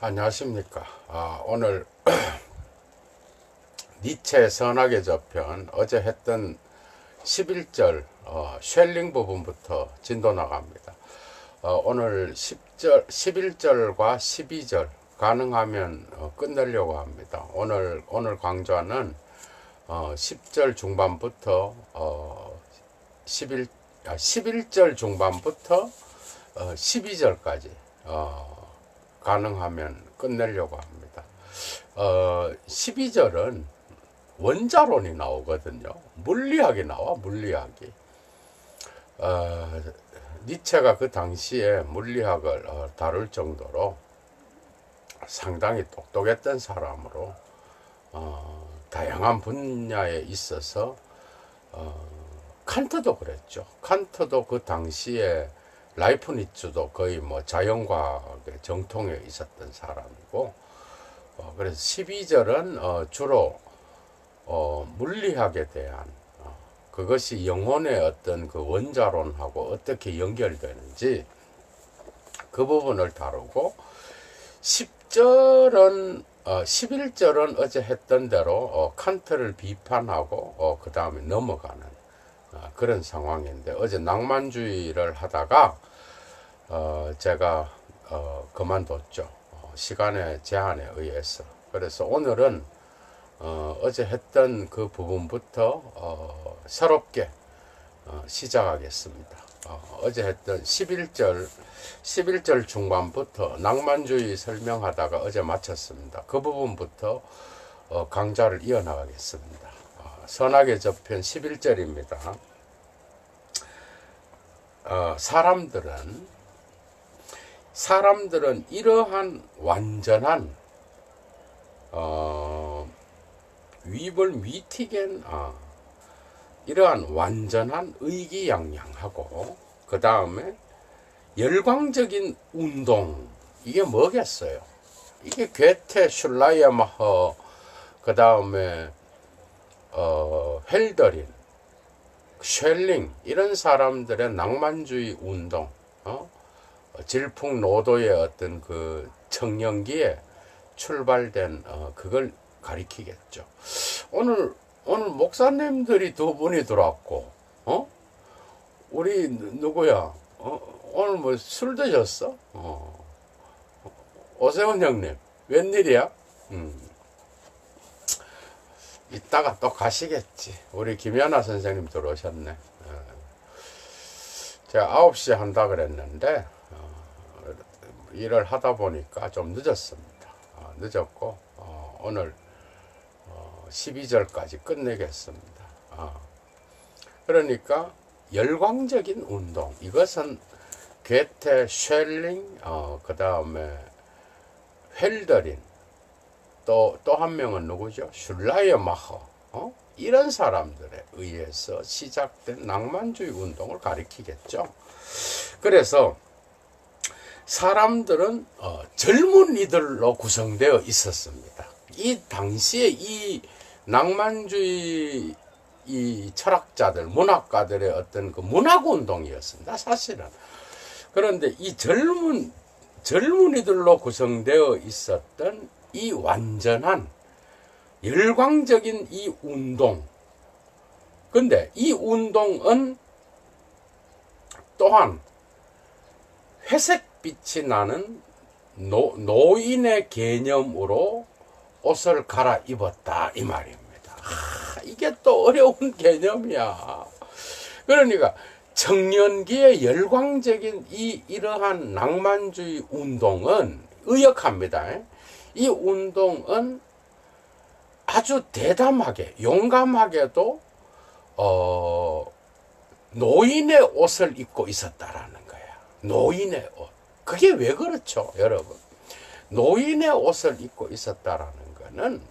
안녕하십니까. 오늘 니체 선악의 저편 어제 했던 11절 쉘링 부분부터 진도 나갑니다. 오늘 11절과 12절 가능하면 끝내려고 합니다. 오늘 강좌는 10절 중반부터 11절 중반부터 12절까지 가능하면 끝내려고 합니다. 12절은 원자론이 나오거든요. 물리학이 나와, 물리학이. 니체가 그 당시에 물리학을 다룰 정도로 상당히 똑똑했던 사람으로 다양한 분야에 있어서 칸트도 그랬죠. 칸트도 그 당시에 라이프니츠도 거의 뭐 자연과학의 정통에 있었던 사람이고, 그래서 12절은 주로 물리학에 대한 그것이 영혼의 어떤 그 원자론하고 어떻게 연결되는지 그 부분을 다루고, 11절은 어제 했던 대로 칸트를 비판하고 그 다음에 넘어가는 그런 상황인데, 어제 낭만주의를 하다가 제가 그만뒀죠. 시간의 제한에 의해서. 그래서 오늘은 어제 했던 그 부분부터 새롭게 시작하겠습니다. 어제 했던 11절 중반부터 낭만주의 설명하다가 어제 마쳤습니다. 그 부분부터 강좌를 이어나가겠습니다. 선악의 저편 11절입니다. 사람들은 이러한 완전한 이러한 완전한 의기양양하고, 그 다음에 열광적인 운동, 이게 뭐겠어요? 이게 괴테, 슐라이어마허, 그 다음에 헬더린, 쉘링, 이런 사람들의 낭만주의 운동, 질풍노도의 어떤 그 청년기에 출발된 그걸 가리키겠죠. 오늘 목사님들이 두 분이 들어왔고, 우리 누구야? 오늘 뭐 술 드셨어? 오세훈 형님, 웬일이야? 이따가 또 가시겠지. 우리 김연아 선생님 들어오셨네. 제가 9시에 한다 그랬는데 일을 하다 보니까 좀 늦었습니다. 늦었고 오늘 12절까지 끝내겠습니다. 그러니까 열광적인 운동, 이것은 괴테, 쉘링, 그 다음에 헬더린, 또 한 명은 누구죠? 슐라이어마허, 이런 사람들에 의해서 시작된 낭만주의 운동을 가리키겠죠. 그래서 사람들은 젊은이들로 구성되어 있었습니다. 이 당시에 이 낭만주의 이 철학자들, 문학가들의 어떤 그 문학운동이었습니다, 사실은. 그런데 이 젊은이들로 구성되어 있었던 이 완전한 열광적인 이 운동, 근데 이 운동은 또한 회색빛이 나는 노인의 개념으로 옷을 갈아입었다, 이 말입니다. 이게 또 어려운 개념이야. 그러니까 청년기의 열광적인 이러한 낭만주의 운동은 의역합니다. 이 운동은 아주 대담하게, 용감하게도 노인의 옷을 입고 있었다라는 거야. 노인의 옷. 그게 왜 그렇죠, 여러분? 노인의 옷을 입고 있었다라는 거는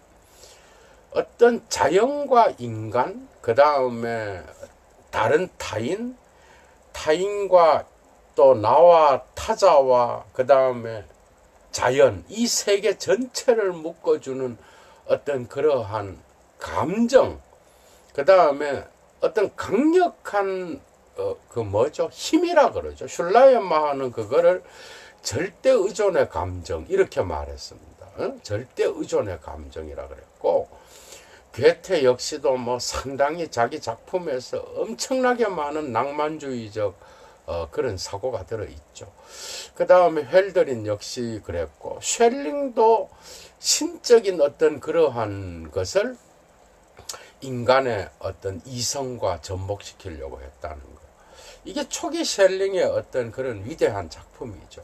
어떤 자연과 인간, 그 다음에 다른 타인과 또 나와 타자와 그 다음에 자연, 이 세계 전체를 묶어주는 어떤 그러한 감정, 그 다음에 어떤 강력한 힘이라 그러죠. 슐라이어마하는 그거를 절대 의존의 감정 이렇게 말했습니다. 절대 의존의 감정이라 그랬고, 괴테 역시도 뭐 상당히 자기 작품에서 엄청나게 많은 낭만주의적 그런 사고가 들어있죠. 그 다음에 헬더린 역시 그랬고, 쉘링도 신적인 어떤 그러한 것을 인간의 어떤 이성과 접목시키려고 했다는 거. 이게 초기 쉘링의 어떤 그런 위대한 작품이죠.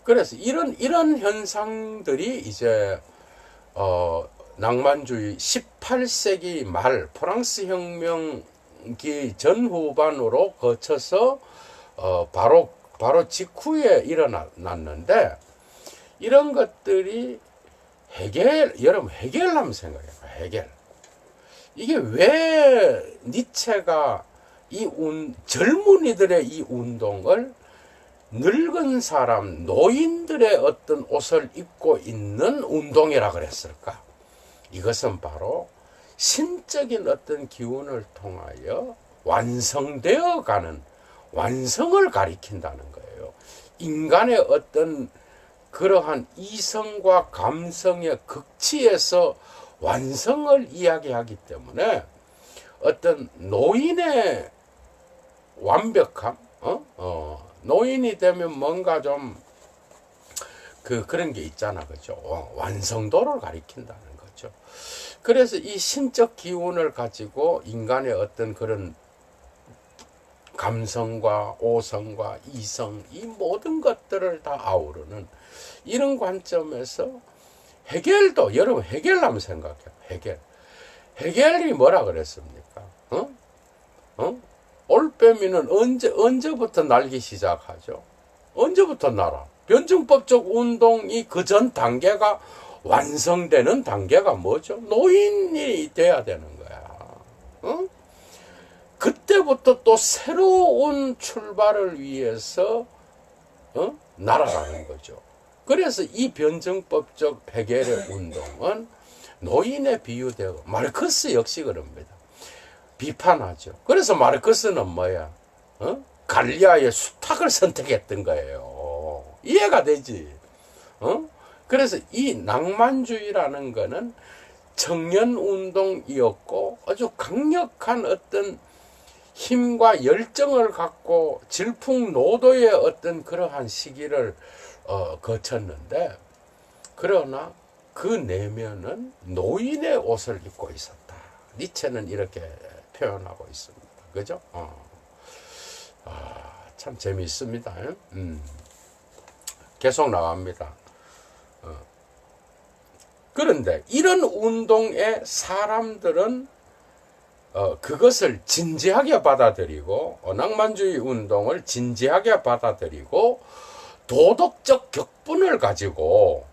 그래서 이런 현상들이 이제 낭만주의 18세기 말 프랑스 혁명기 전후반으로 거쳐서 바로 직후에 일어났는데, 이런 것들이 여러분 헤겔 한번 생각해봐. 헤겔. 이게 왜 니체가 젊은이들의 이 운동을 늙은 사람, 노인들의 어떤 옷을 입고 있는 운동이라 그랬을까? 이것은 바로 신적인 어떤 기운을 통하여 완성되어 가는, 완성을 가리킨다는 거예요. 인간의 어떤 그러한 이성과 감성의 극치에서 완성을 이야기하기 때문에 어떤 노인의 완벽함, 노인이 되면 뭔가 좀 그런 게 있잖아, 그죠? 완성도를 가리킨다는 거죠. 그래서 이 신적 기운을 가지고 인간의 어떤 그런 감성과 오성과 이성, 이 모든 것들을 다 아우르는 이런 관점에서 헤겔도, 여러분 헤겔 한번 생각해요. 헤겔이 뭐라 그랬습니까? 올빼미는 언제부터 날기 시작하죠? 언제부터 날아? 변증법적 운동이 그 전 단계가 완성되는 단계가 뭐죠? 노인이 돼야 되는 거야. 그때부터 또 새로운 출발을 위해서 날아가는 거죠. 그래서 이 변증법적 헤겔의 운동은 노인에 비유되고, 마르크스 역시 그럽니다. 비판하죠. 그래서 마르크스는 뭐야? 갈리아의 수탉을 선택했던 거예요. 이해가 되지? 그래서 이 낭만주의라는 거는 청년운동이었고, 아주 강력한 어떤 힘과 열정을 갖고 질풍노도의 어떤 그러한 시기를 거쳤는데, 그러나 그 내면은 노인의 옷을 입고 있었다. 니체는 이렇게 표현하고 있습니다. 그죠? 참 재미있습니다. 계속 나갑니다. 그런데 이런 운동에 사람들은 그것을 진지하게 받아들이고, 낭만주의 운동을 진지하게 받아들이고, 도덕적 격분을 가지고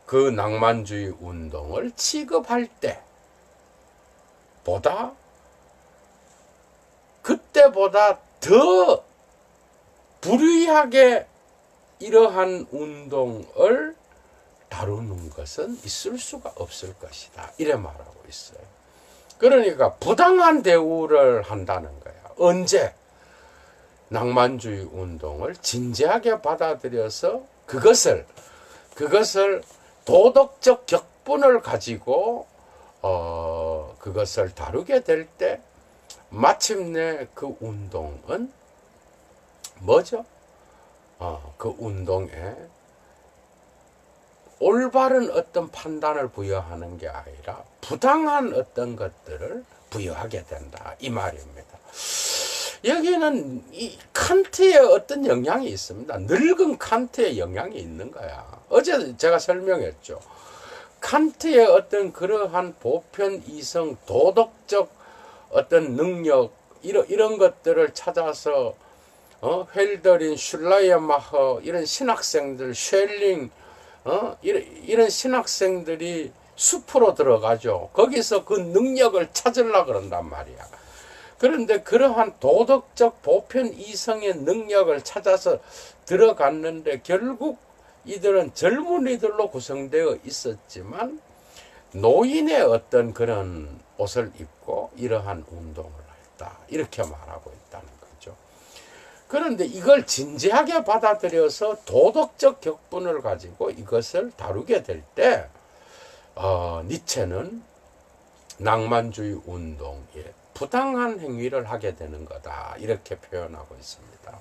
그 낭만주의 운동을 취급할 그때보다 더 불의하게 이러한 운동을 다루는 것은 있을 수가 없을 것이다. 이래 말하고 있어요. 그러니까 부당한 대우를 한다는 거야. 언제? 낭만주의 운동을 진지하게 받아들여서 그것을 도덕적 격분을 가지고 그것을 다루게 될 때 마침내 그 운동은 뭐죠? 그 운동에 올바른 어떤 판단을 부여하는 게 아니라 부당한 어떤 것들을 부여하게 된다, 이 말입니다. 여기는 이 칸트의 어떤 영향이 있습니다. 늙은 칸트의 영향이 있는 거야. 어제 제가 설명했죠. 칸트의 어떤 그러한 보편 이성, 도덕적 어떤 능력, 이런 것들을 찾아서 헬더린, 슐라이어마허 이런 신학생들, 쉘링 이런 신학생들이 숲으로 들어가죠. 거기서 그 능력을 찾으려고 그런단 말이야. 그런데 그러한 도덕적 보편 이성의 능력을 찾아서 들어갔는데 결국 이들은 젊은이들로 구성되어 있었지만 노인의 어떤 그런 옷을 입고 이러한 운동을 했다. 이렇게 말하고 있다는 거죠. 그런데 이걸 진지하게 받아들여서 도덕적 격분을 가지고 이것을 다루게 될 때 니체는 낭만주의 운동에 부당한 행위를 하게 되는 거다 이렇게 표현하고 있습니다.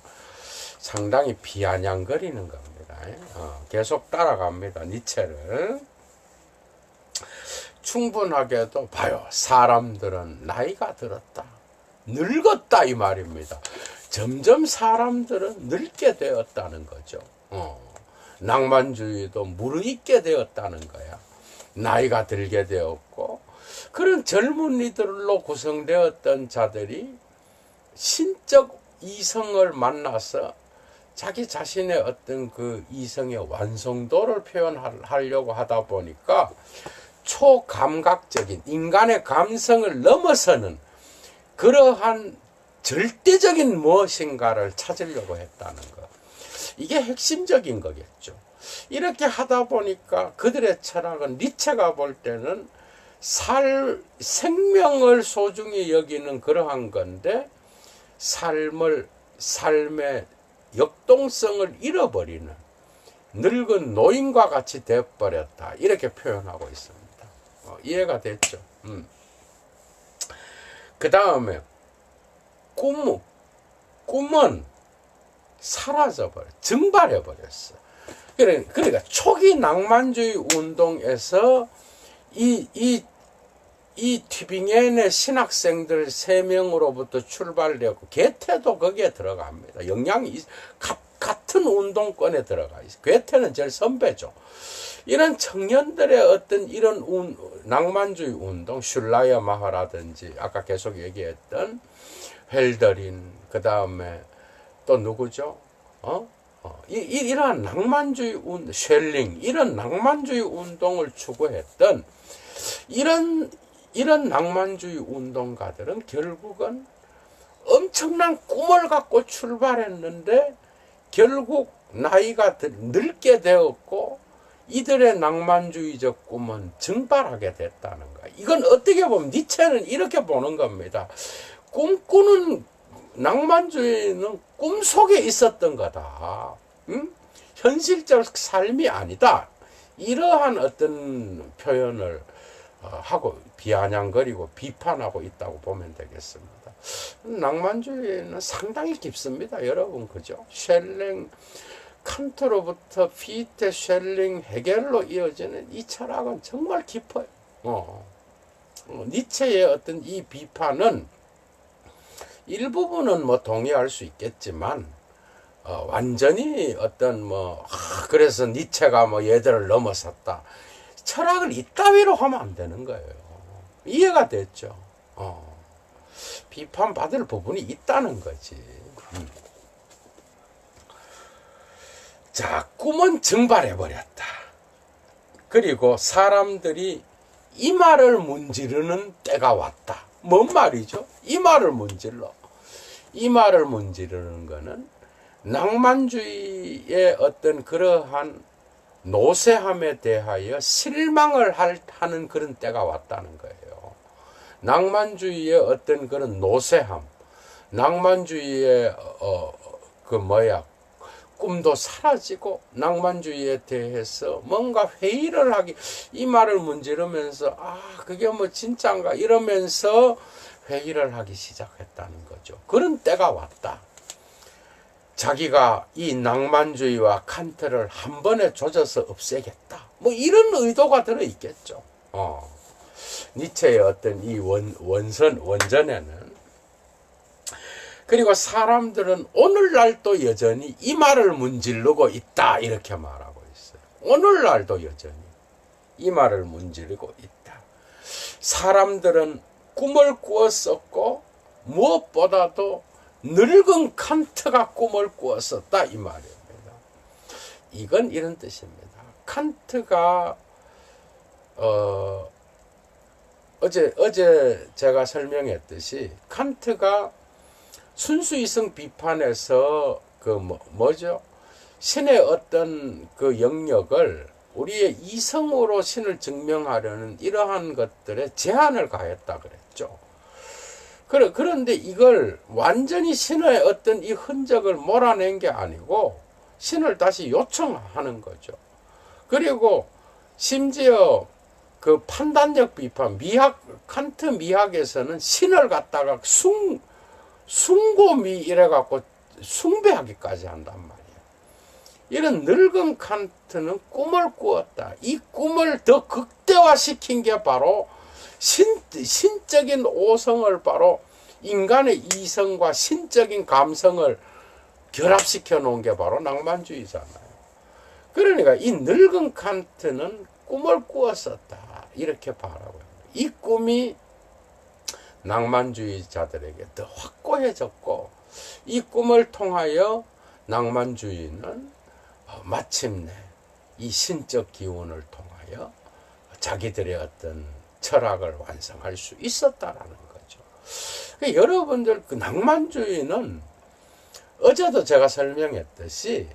상당히 비아냥거리는 겁니다. 계속 따라갑니다. 니체를. 충분하게도 봐요. 사람들은 나이가 들었다. 늙었다 이 말입니다. 점점 사람들은 늙게 되었다는 거죠. 낭만주의도 무르익게 되었다는 거야. 나이가 들게 되었고 그런 젊은이들로 구성되었던 자들이 신적 이성을 만나서 자기 자신의 어떤 그 이성의 완성도를 표현하려고 하다 보니까 초감각적인 인간의 감성을 넘어서는 그러한 절대적인 무엇인가를 찾으려고 했다는 것. 이게 핵심적인 거겠죠. 이렇게 하다 보니까 그들의 철학은 니체가 볼 때는 생명을 소중히 여기는 그러한 건데 삶의 역동성을 잃어버리는 늙은 노인과 같이 되어버렸다. 이렇게 표현하고 있습니다. 이해가 됐죠? 그 다음에 꿈은 사라져버려, 증발해버렸어. 그러니까 초기 낭만주의 운동에서 이 튜빙겐의 신학생들 3명으로부터 출발되었고 게테도 거기에 들어갑니다. 영향이 같은 운동권에 들어가 있어요. 게테는 제일 선배죠. 이런 청년들의 어떤 이런 낭만주의 운동, 슐라이어 마하라든지 아까 계속 얘기했던 헬더린, 그 다음에 또 누구죠? 이러한 낭만주의 쉘링, 이런 낭만주의 운동을 추구했던 이런 낭만주의 운동가들은 결국은 엄청난 꿈을 갖고 출발했는데 결국 나이가 늙게 되었고 이들의 낭만주의적 꿈은 증발하게 됐다는 거예요. 이건 어떻게 보면 니체는 이렇게 보는 겁니다. 꿈꾸는 낭만주의는 꿈속에 있었던 거다. 현실적 삶이 아니다. 이러한 어떤 표현을 하고 비아냥거리고 비판하고 있다고 보면 되겠습니다. 낭만주의는 상당히 깊습니다. 여러분, 그죠? 쉘링, 칸트로부터 피테, 쉘링, 헤겔로 이어지는 이 철학은 정말 깊어요. 니체의 어떤 이 비판은 일부분은 뭐 동의할 수 있겠지만 완전히 어떤 그래서 니체가 얘들을 넘어섰다. 철학을 이따위로 하면 안 되는 거예요. 이해가 됐죠? 비판받을 부분이 있다는 거지. 자, 꿈은 증발해버렸다. 그리고 사람들이 이 말을 문지르는 때가 왔다. 뭔 말이죠? 이 말을 문질러. 이 말을 문지르는 거는 낭만주의의 어떤 그러한 노쇠함에 대하여 실망을 하는 그런 때가 왔다는 거예요. 낭만주의의 어떤 그런 노쇠함, 낭만주의의 꿈도 사라지고 낭만주의에 대해서 뭔가 회의를 하기, 이 말을 문지르면서 그게 진짜인가 이러면서 회의를 하기 시작했다는 거죠. 그런 때가 왔다. 자기가 이 낭만주의와 칸트를 한 번에 조져서 없애겠다. 이런 의도가 들어있겠죠. 니체의 어떤 이 원전에는. 그리고 사람들은 오늘날도 여전히 이 말을 문지르고 있다. 이렇게 말하고 있어요. 오늘날도 여전히 이 말을 문지르고 있다. 사람들은 꿈을 꾸었었고 무엇보다도 늙은 칸트가 꿈을 꾸었었다. 이 말입니다. 이건 이런 뜻입니다. 칸트가 어제 제가 설명했듯이 칸트가 순수이성 비판에서 신의 어떤 그 영역을 우리의 이성으로 신을 증명하려는 이러한 것들에 제한을 가했다 그랬죠. 그런데 이걸 완전히 신의 어떤 이 흔적을 몰아낸 게 아니고 신을 다시 요청하는 거죠. 그리고 심지어 그 판단력 비판, 칸트 미학에서는 신을 갖다가 숭고미 이래갖고 숭배하기까지 한단 말이에요. 이런 늙은 칸트는 꿈을 꾸었다. 이 꿈을 더 극대화시킨 게 바로 신적인 오성을, 바로 인간의 이성과 신적인 감성을 결합시켜 놓은 게 바로 낭만주의잖아요. 그러니까 이 늙은 칸트는 꿈을 꾸었었다. 이렇게 바라고요. 이 꿈이 낭만주의자들에게 더 확고해졌고, 이 꿈을 통하여 낭만주의는 마침내 이 신적 기운을 통하여 자기들의 어떤 철학을 완성할 수 있었다라는 거죠. 그러니까 여러분들, 그 낭만주의는 어제도 제가 설명했듯이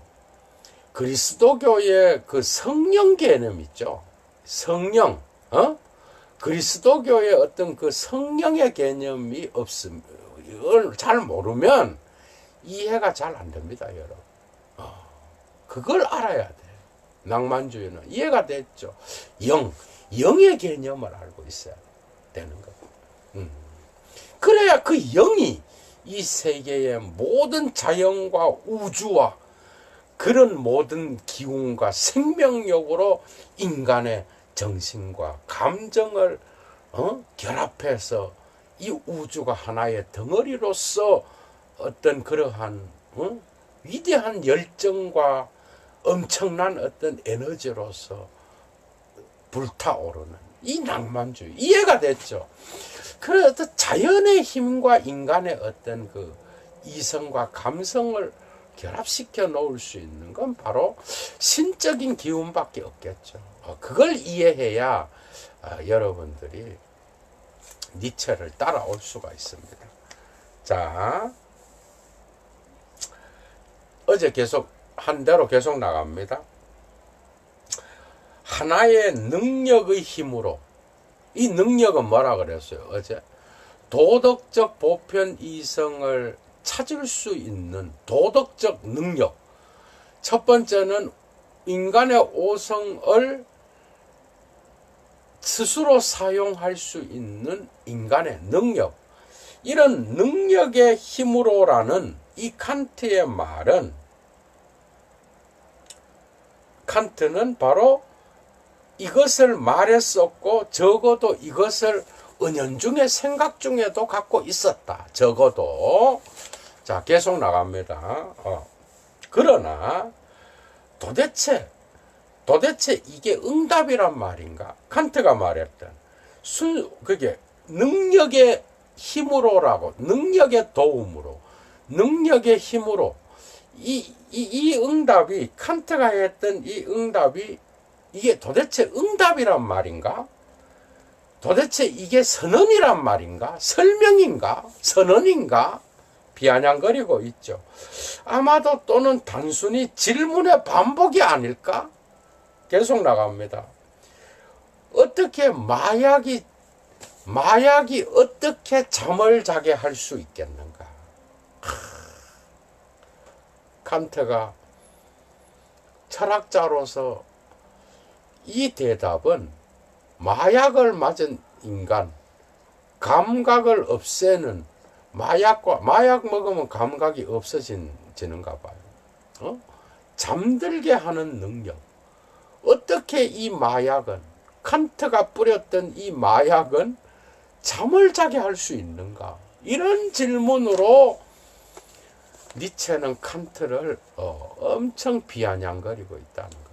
그리스도교의 그 성령 개념 있죠. 성령, 그리스도교의 어떤 그 성령의 개념이 없음, 이걸 잘 모르면 이해가 잘 안 됩니다, 여러분. 그걸 알아야 돼. 낭만주의는 이해가 됐죠. 영의 개념을 알고 있어야 되는 거고. 그래야 그 영이 이 세계의 모든 자연과 우주와 그런 모든 기운과 생명력으로 인간의 정신과 감정을 결합해서 이 우주가 하나의 덩어리로서 어떤 그러한 위대한 열정과 엄청난 어떤 에너지로서 불타오르는 이 낭만주의, 이해가 됐죠. 그래서 자연의 힘과 인간의 어떤 그 이성과 감성을 결합시켜 놓을 수 있는 건 바로 신적인 기운밖에 없겠죠. 그걸 이해해야 여러분들이 니체를 따라올 수가 있습니다. 자, 어제 계속 한 대로 계속 나갑니다. 하나의 능력의 힘으로, 이 능력은 뭐라 그랬어요? 어제 도덕적 보편 이성을 찾을 수 있는 도덕적 능력. 첫 번째는 인간의 오성을 스스로 사용할 수 있는 인간의 능력. 이런 능력의 힘으로라는 이 칸트의 말은, 칸트는 바로 이것을 말했었고, 적어도 이것을 은연중에 생각 중에도 갖고 있었다. 적어도. 자, 계속 나갑니다. 그러나 도대체 이게 응답이란 말인가? 칸트가 말했던 그게 능력의 힘으로라고, 능력의 도움으로, 능력의 힘으로, 이 응답이, 칸트가 했던 이 응답이 이게 도대체 응답이란 말인가? 도대체 이게 선언이란 말인가? 설명인가? 선언인가? 비아냥거리고 있죠. 아마도 또는 단순히 질문의 반복이 아닐까? 계속 나갑니다. 어떻게 마약이 어떻게 잠을 자게 할 수 있겠는가? 칸트가 철학자로서 이 대답은 마약을 맞은 인간, 감각을 없애는, 마약 먹으면 감각이 없어지는가 봐요. 잠들게 하는 능력. 어떻게 이 마약은, 칸트가 뿌렸던 이 마약은 잠을 자게 할 수 있는가? 이런 질문으로 니체는 칸트를 엄청 비아냥거리고 있다는 겁니다.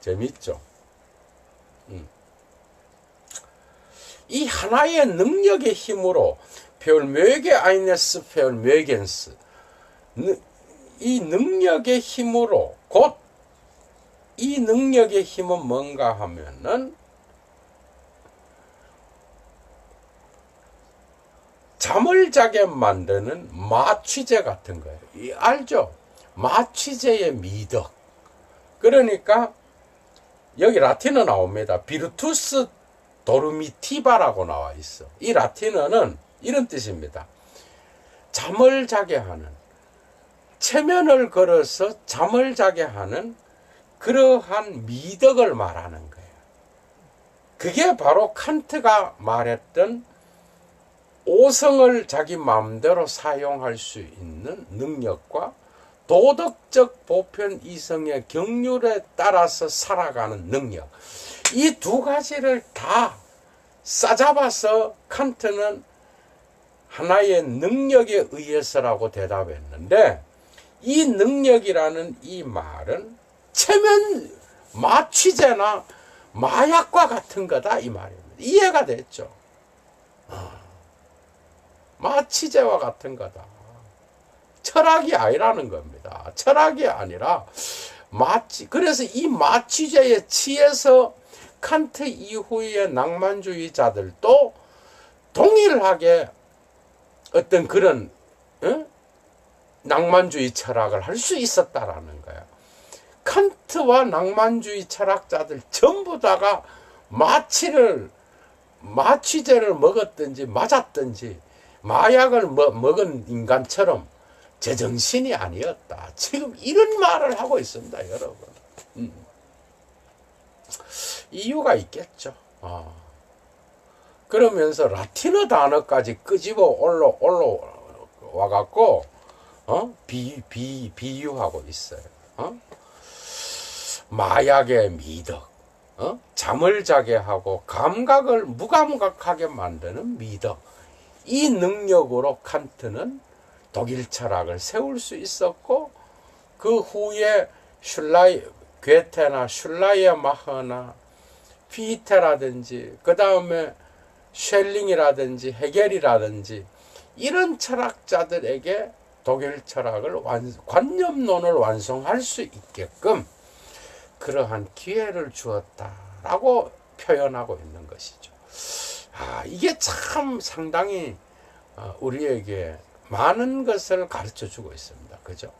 재밌죠? 이 하나의 능력의 힘으로 별묘게 아이네스 별묘겐스, 이 능력의 힘으로, 곧 이 능력의 힘은 뭔가 하면은 잠을 자게 만드는 마취제 같은 거예요. 알죠? 마취제의 미덕. 그러니까 여기 라틴어 나옵니다. 비르투스 도르미티바라고 나와 있어. 이 라틴어는 이런 뜻입니다. 잠을 자게 하는, 체면을 걸어서 잠을 자게 하는 그러한 미덕을 말하는 거예요. 그게 바로 칸트가 말했던 오성을 자기 마음대로 사용할 수 있는 능력과 도덕적 보편 이성의 경륜에 따라서 살아가는 능력, 이 두 가지를 다 싸잡아서 칸트는 하나의 능력에 의해서라고 대답했는데, 이 능력이라는 이 말은 체면 마취제나 마약과 같은 거다 이 말입니다. 이해가 됐죠? 마취제와 같은 거다. 철학이 아니라는 겁니다. 철학이 아니라 그래서 이 마취제에 취해서 칸트 이후의 낭만주의자들도 동일하게 어떤 그런 낭만주의 철학을 할 수 있었다라는 거야. 칸트와 낭만주의 철학자들 전부 다가 마취제를 먹었든지 맞았든지 마약을 먹은 인간처럼 제정신이 아니었다. 지금 이런 말을 하고 있습니다, 여러분. 이유가 있겠죠. 그러면서 라틴어 단어까지 끄집어 올라와갖고 비유하고 있어요. 마약의 미덕, 잠을 자게 하고 감각을 무감각하게 만드는 미덕, 이 능력으로 칸트는 독일 철학을 세울 수 있었고, 그 후에 괴테나 슐라이어마허나 피테라든지 그 다음에 쉘링이라든지 헤겔이라든지 이런 철학자들에게 독일 철학을 관념론을 완성할 수 있게끔 그러한 기회를 주었다라고 표현하고 있는 것이죠. 이게 참 상당히 우리에게 많은 것을 가르쳐 주고 있습니다. 그죠?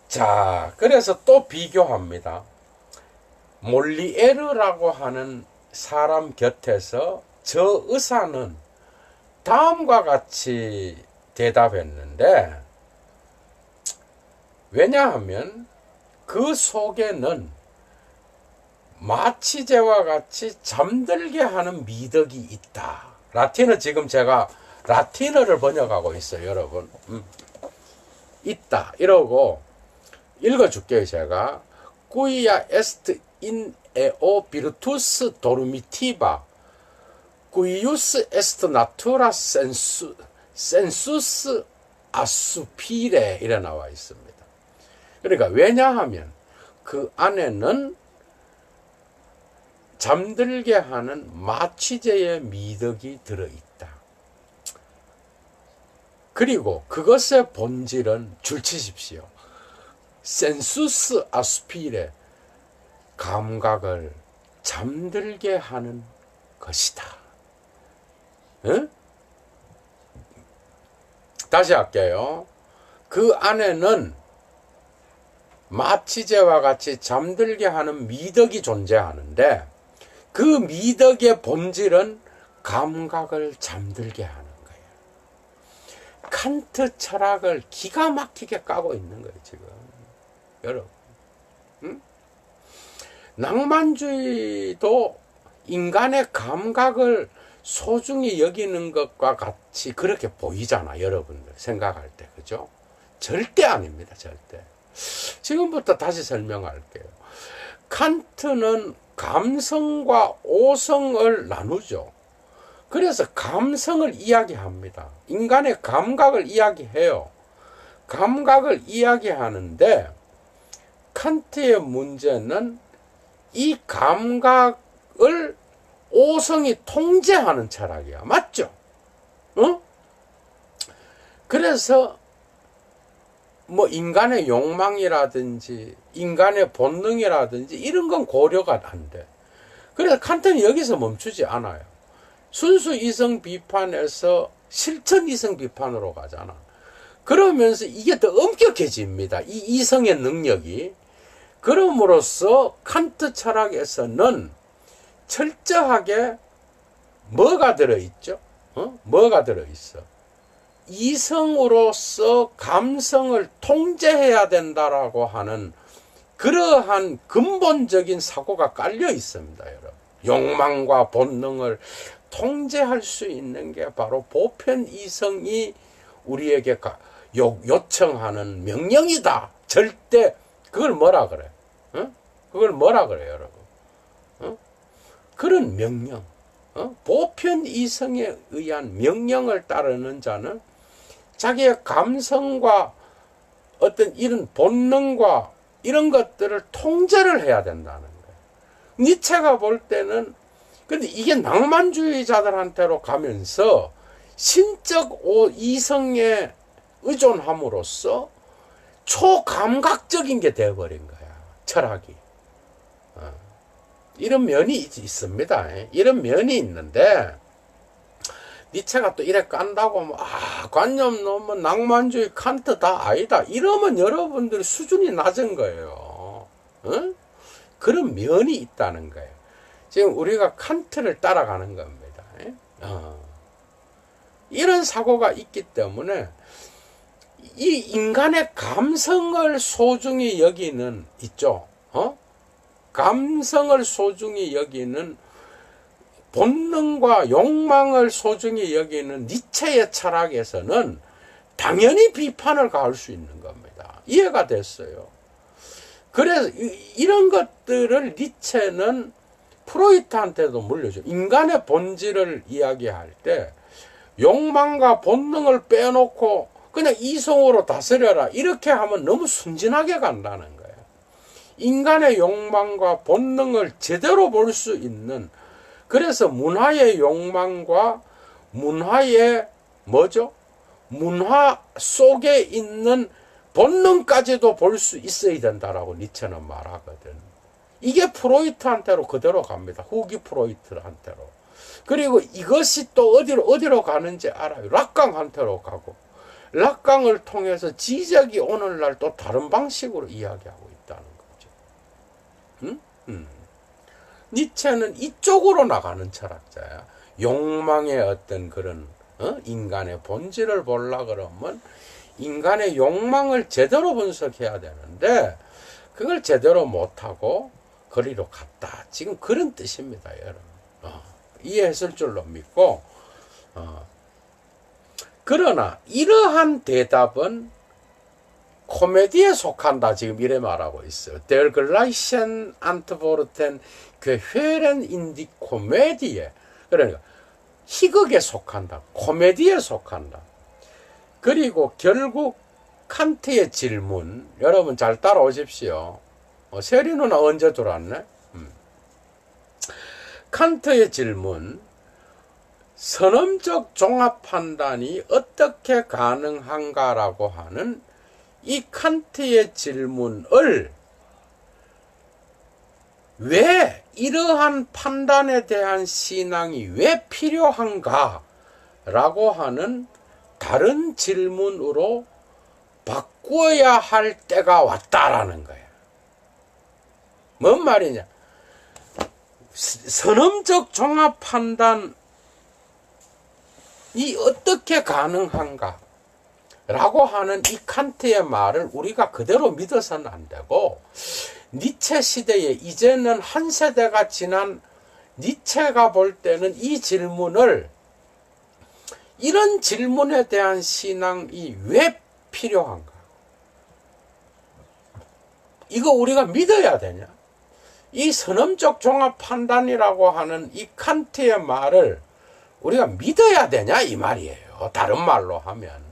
자, 그래서 또 비교합니다. 몰리에르라고 하는 사람 곁에서 저 의사는 다음과 같이 대답했는데, 왜냐하면 그 속에는 마취제와 같이 잠들게 하는 미덕이 있다. 라틴어 지금 제가 라틴어를 번역하고 있어요, 여러분. 있다 이러고 읽어줄게요. 제가 Quia est in eo virtus dormitiva cuius est natura sensus aspire 이래 나와 있습니다. 그러니까 왜냐하면 그 안에는 잠들게 하는 마취제의 미덕이 들어있다. 그리고 그것의 본질은 줄치십시오. 센수스 아스피레, 감각을 잠들게 하는 것이다. 응? 다시 할게요. 그 안에는 마취제와 같이 잠들게 하는 미덕이 존재하는데, 그 미덕의 본질은 감각을 잠들게 하는 거예요. 칸트 철학을 기가 막히게 까고 있는 거예요, 지금. 여러분. 응? 낭만주의도 인간의 감각을 소중히 여기는 것과 같이 그렇게 보이잖아, 여러분들 생각할 때. 그죠? 절대 아닙니다, 절대. 지금부터 다시 설명할게요. 칸트는 감성과 오성을 나누죠. 그래서 감성을 이야기합니다. 인간의 감각을 이야기해요. 감각을 이야기하는데, 칸트의 문제는 이 감각을 오성이 통제하는 철학이야. 맞죠? 어? 그래서 뭐 인간의 욕망이라든지 인간의 본능이라든지 이런 건 고려가 안 돼. 그래서 칸트는 여기서 멈추지 않아요. 순수 이성 비판에서 실천 이성 비판으로 가잖아. 그러면서 이게 더 엄격해집니다. 이 이성의 능력이. 그럼으로써 칸트 철학에서는 철저하게 뭐가 들어있죠? 뭐가 들어있어? 이성으로서 감성을 통제해야 된다라고 하는 그러한 근본적인 사고가 깔려 있습니다, 여러분. 욕망과 본능을 통제할 수 있는 게 바로 보편 이성이 우리에게 요청하는 명령이다. 절대 그걸 뭐라 그래? 그걸 뭐라 그래요, 여러분? 그런 명령, 보편 이성에 의한 명령을 따르는 자는 자기의 감성과 어떤 이런 본능과 이런 것들을 통제를 해야 된다는 거예요. 니체가 볼 때는 근데 이게 낭만주의자들한테로 가면서 신적 이성에 의존함으로써 초감각적인 게 되어버린 거야, 철학이. 이런 면이 있습니다. 이런 면이 있는데 니체가 또 이래 깐다고 하면 관념 너무 낭만주의 칸트 다 아니다 이러면 여러분들 수준이 낮은 거예요. 그런 면이 있다는 거예요. 지금 우리가 칸트를 따라가는 겁니다. 이런 사고가 있기 때문에 이 인간의 감성을 소중히 여기는 있죠. 감성을 소중히 여기는 본능과 욕망을 소중히 여기는 니체의 철학에서는 당연히 비판을 가할 수 있는 겁니다. 이해가 됐어요. 그래서 이런 것들을 니체는 프로이트한테도 물려줘. 인간의 본질을 이야기할 때 욕망과 본능을 빼놓고 그냥 이성으로 다스려라 이렇게 하면 너무 순진하게 간다는 거예요. 인간의 욕망과 본능을 제대로 볼 수 있는, 그래서 문화의 욕망과 문화의 뭐죠? 문화 속에 있는 본능까지도 볼 수 있어야 된다라고 니체는 말하거든. 이게 프로이트한테로 그대로 갑니다. 후기 프로이트한테로. 그리고 이것이 또 어디로 가는지 알아요. 락강한테로 가고, 락강을 통해서 지적이 오늘날 또 다른 방식으로 이야기하고 있다는 거죠. 니체는 이쪽으로 나가는 철학자야. 욕망의 어떤 그런 인간의 본질을 보려 그러면 인간의 욕망을 제대로 분석해야 되는데 그걸 제대로 못하고 거리로 갔다. 지금 그런 뜻입니다, 여러분. 이해했을 줄로 믿고, 그러나 이러한 대답은 코미디에 속한다. 지금 이래 말하고 있어요. Der gleichen Antworten gehören in die Komödie. 그러니까 희극에 속한다. 코미디에 속한다. 그리고 결국 칸트의 질문, 여러분 잘 따라오십시오. 세리 누나 언제 들어왔네? 칸트의 질문, 선험적 종합 판단이 어떻게 가능한가라고 하는 이 칸트의 질문을 왜 이러한 판단에 대한 신앙이 왜 필요한가 라고 하는 다른 질문으로 바꾸어야 할 때가 왔다라는 거예요. 뭔 말이냐? 선험적 종합 판단이 어떻게 가능한가 라고 하는 이 칸트의 말을 우리가 그대로 믿어서는 안 되고, 니체 시대에 이제는 한 세대가 지난 니체가 볼 때는 이 질문을, 이런 질문에 대한 신앙이 왜 필요한가? 이거 우리가 믿어야 되냐? 이 선험적 종합 판단이라고 하는 이 칸트의 말을 우리가 믿어야 되냐 이 말이에요. 다른 말로 하면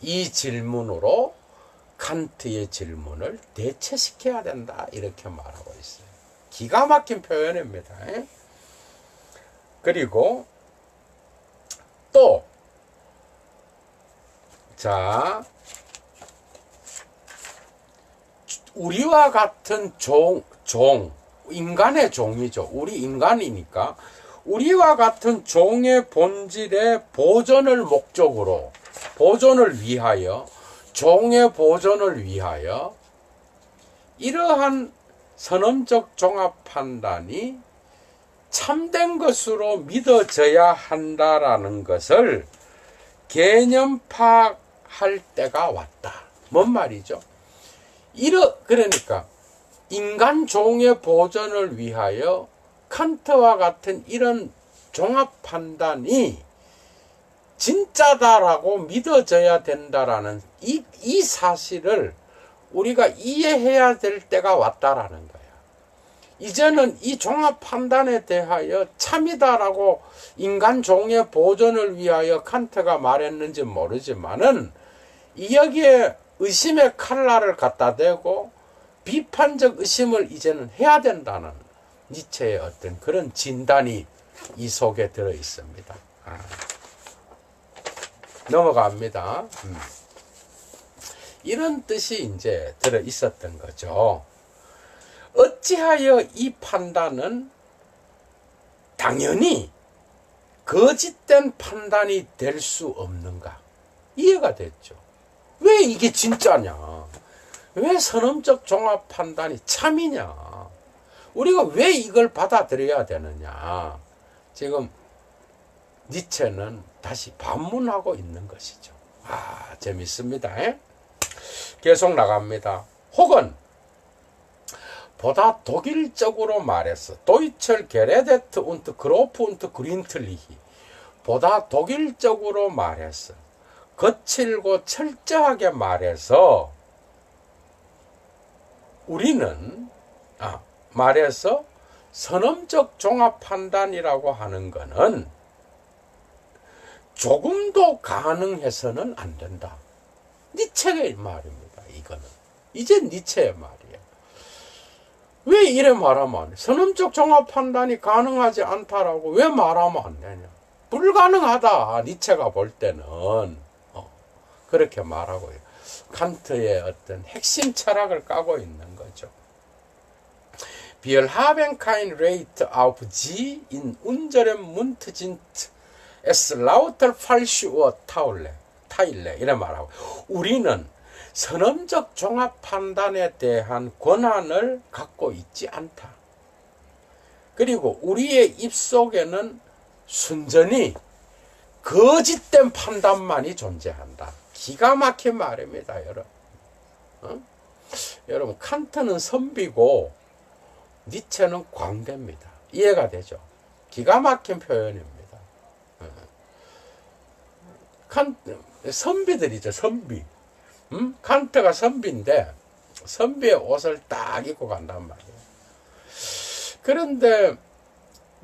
이 질문으로 칸트의 질문을 대체시켜야 된다 이렇게 말하고 있어요. 기가 막힌 표현입니다. 그리고 또 자, 우리와 같은 인간의 종이죠. 우리 인간이니까 우리와 같은 종의 본질의 보존을 목적으로, 보존을 위하여, 종의 보존을 위하여 이러한 선언적 종합 판단이 참된 것으로 믿어져야 한다라는 것을 개념 파악할 때가 왔다. 뭔 말이죠? 그러니까 인간 종의 보존을 위하여 칸트와 같은 이런 종합 판단이 진짜다라고 믿어져야 된다라는 이 사실을 우리가 이해해야 될 때가 왔다라는 거야. 이제는 이 종합 판단에 대하여 참이다라고 인간 종의 보존을 위하여 칸트가 말했는지 모르지만은 여기에 의심의 칼날을 갖다 대고 비판적 의심을 이제는 해야 된다는 니체의 어떤 그런 진단이 이 속에 들어 있습니다. 넘어갑니다. 이런 뜻이 이제 들어 있었던 거죠. 어찌하여 이 판단은 당연히 거짓된 판단이 될 수 없는가? 이해가 됐죠. 왜 이게 진짜냐? 왜 선언적 종합 판단이 참이냐? 우리가 왜 이걸 받아들여야 되느냐? 지금 니체는 다시 반문하고 있는 것이죠. 재밌습니다. 계속 나갑니다. 혹은 보다 독일적으로 말해서 도이철 게레데트 운트 그로프 운트 그린틀리히 보다 독일적으로 말해서 거칠고 철저하게 말해서 우리는 말해서 선언적 종합 판단이라고 하는 것은 조금도 가능해서는 안 된다. 니체의 말입니다. 이거는 이제 니체의 말이에요. 왜 이래 말하면 안 돼? 선언적 종합 판단이 가능하지 않다라고 왜 말하면 안 되냐? 불가능하다. 니체가 볼 때는 그렇게 말하고 있어요. 칸트의 어떤 핵심 철학을 까고 있는 거죠. Wir haben kein Recht auf sie in unserem Mund sind es lauter falsche Teile 이래 말하고 우리는 선언적 종합 판단에 대한 권한을 갖고 있지 않다. 그리고 우리의 입속에는 순전히 거짓된 판단만이 존재한다. 기가 막힌 말입니다, 여러분. 여러분, 칸트는 선비고 니체는 광대입니다. 이해가 되죠? 기가 막힌 표현입니다. 선비들이죠, 선비. 칸트가 선비인데 선비의 옷을 딱 입고 간단 말이에요. 그런데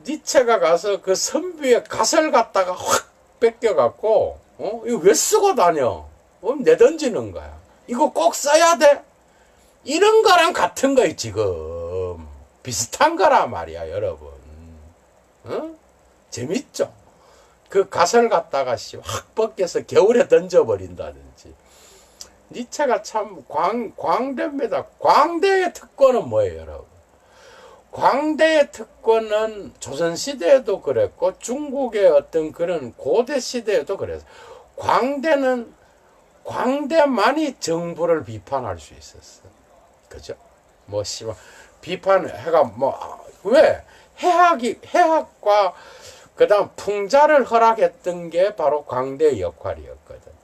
니체가 가서 그 선비의 갓을 갖다가 확 뺏겨갖고 이거 왜 쓰고 다녀? 내던지는 거야. 이거 꼭 써야 돼? 이런 거랑 같은 거예요. 지금 비슷한 거란 말이야, 여러분. 재밌죠? 그 갓을 갖다가 확 벗겨서 겨울에 던져버린다든지. 니체가 참 광대입니다. 광대의 특권은 뭐예요, 여러분? 광대의 특권은 조선시대에도 그랬고 중국의 어떤 그런 고대시대에도 그랬어요. 광대만이 정부를 비판할 수 있었어. 그죠? 비판해가 왜? 해학과 그 다음 풍자를 허락했던 게 바로 광대의 역할이었거든.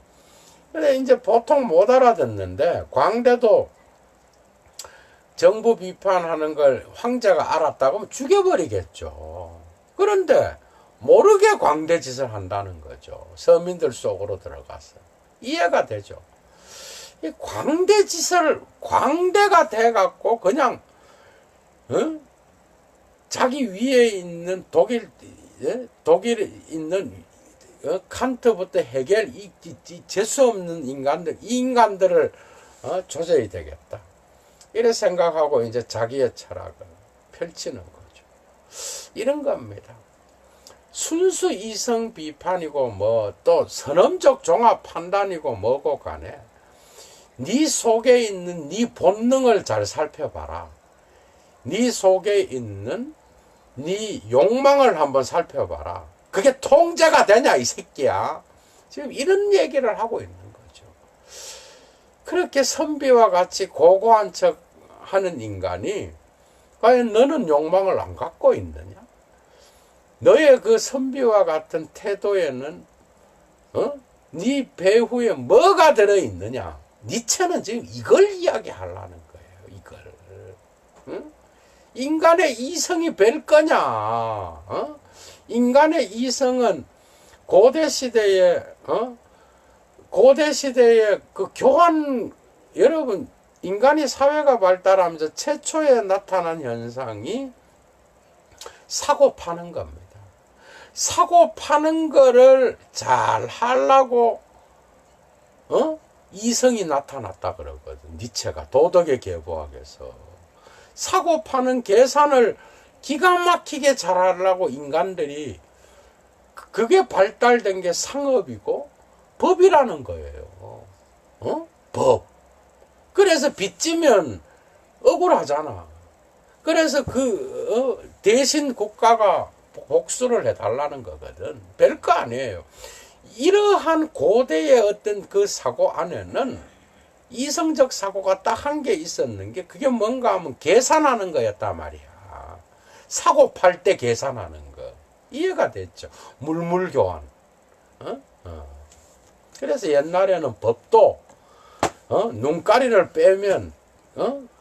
근데 이제 보통 못 알아듣는데 광대도 정부 비판하는 걸 황제가 알았다고 하면 죽여버리겠죠. 그런데 모르게 광대 짓을 한다는 거죠. 서민들 속으로 들어가서. 이해가 되죠. 이 광대 짓을 광대가 돼갖고 그냥 자기 위에 있는 독일에 있는 칸트부터 헤겔 재수 없는 인간들 이 인간들을 조져야 되겠다. 이래 생각하고 이제 자기의 철학을 펼치는 거죠. 이런 겁니다. 순수 이성 비판이고 또 선언적 종합 판단이고 뭐고 간에 네 속에 있는 네 본능을 잘 살펴봐라. 네 속에 있는 네 욕망을 한번 살펴봐라. 그게 통제가 되냐 이 새끼야. 지금 이런 얘기를 하고 있는 거죠. 그렇게 선비와 같이 고고한 척 하는 인간이 과연 너는 욕망을 안 갖고 있느냐? 너의 그 선비와 같은 태도에는 네 배후에 뭐가 들어있느냐? 니체는 지금 이걸 이야기하려는 거예요. 이걸. 응? 인간의 이성이 별 거냐? 인간의 이성은 고대시대에 그 교환, 여러분, 인간이 사회가 발달하면서 최초에 나타난 현상이 사고 파는 겁니다. 사고 파는 거를 잘 하려고 이성이 나타났다 그러거든. 니체가 도덕의 계보학에서 사고 파는 계산을 기가 막히게 잘하려고 인간들이, 그게 발달된 게 상업이고 법이라는 거예요. 법. 그래서 빚지면 억울하잖아. 그래서 대신 국가가 복수를 해달라는 거거든. 별거 아니에요. 이러한 고대의 어떤 그 사고 안에는 이성적 사고가 딱 한 개 있었는 게, 그게 뭔가 하면 계산하는 거였단 말이야. 사고 팔 때 계산하는 거. 이해가 됐죠. 물물교환. 그래서 옛날에는 법도 눈가리를 빼면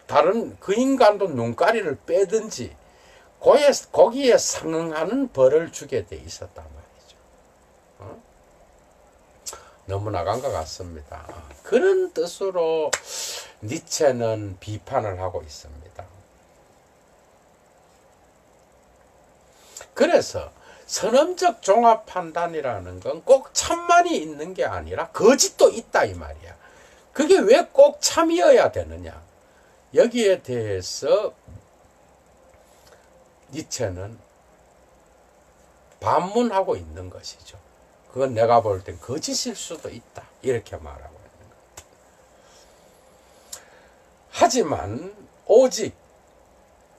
다른 그 인간도 눈가리를 빼든지 거기에 상응하는 벌을 주게 돼 있었단 말이죠. 너무 나간 것 같습니다. 그런 뜻으로 니체는 비판을 하고 있습니다. 그래서 선언적 종합 판단이라는 건 꼭 참만이 있는 게 아니라 거짓도 있다 이 말이야. 그게 왜 꼭 참이어야 되느냐? 여기에 대해서 니체는 반문하고 있는 것이죠. 그건 내가 볼 땐 거짓일 수도 있다, 이렇게 말하고 있는 거예요. 하지만 오직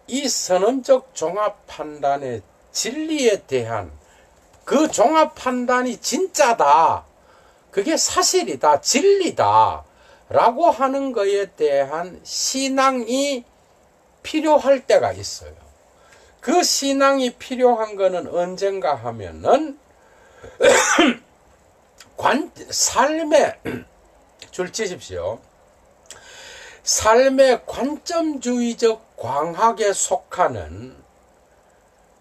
이 선언적 종합 판단의 진리에 대한 그 종합 판단이 진짜다, 그게 사실이다, 진리다 라고 하는 것에 대한 신앙이 필요할 때가 있어요. 그 신앙이 필요한 거는 언젠가 하면은 삶의 줄치십시오. 삶의 관점주의적 광학에 속하는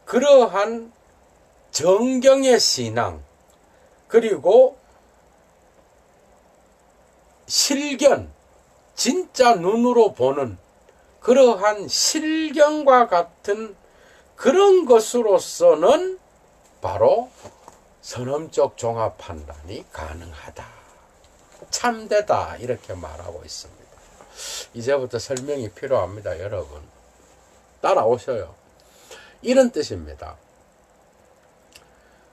그러한 정경의 신앙, 그리고 실견, 진짜 눈으로 보는 그러한 실견과 같은 그런 것으로서는 바로 선언적 종합 판단이 가능하다, 참되다, 이렇게 말하고 있습니다. 이제부터 설명이 필요합니다. 여러분 따라오셔요. 이런 뜻입니다.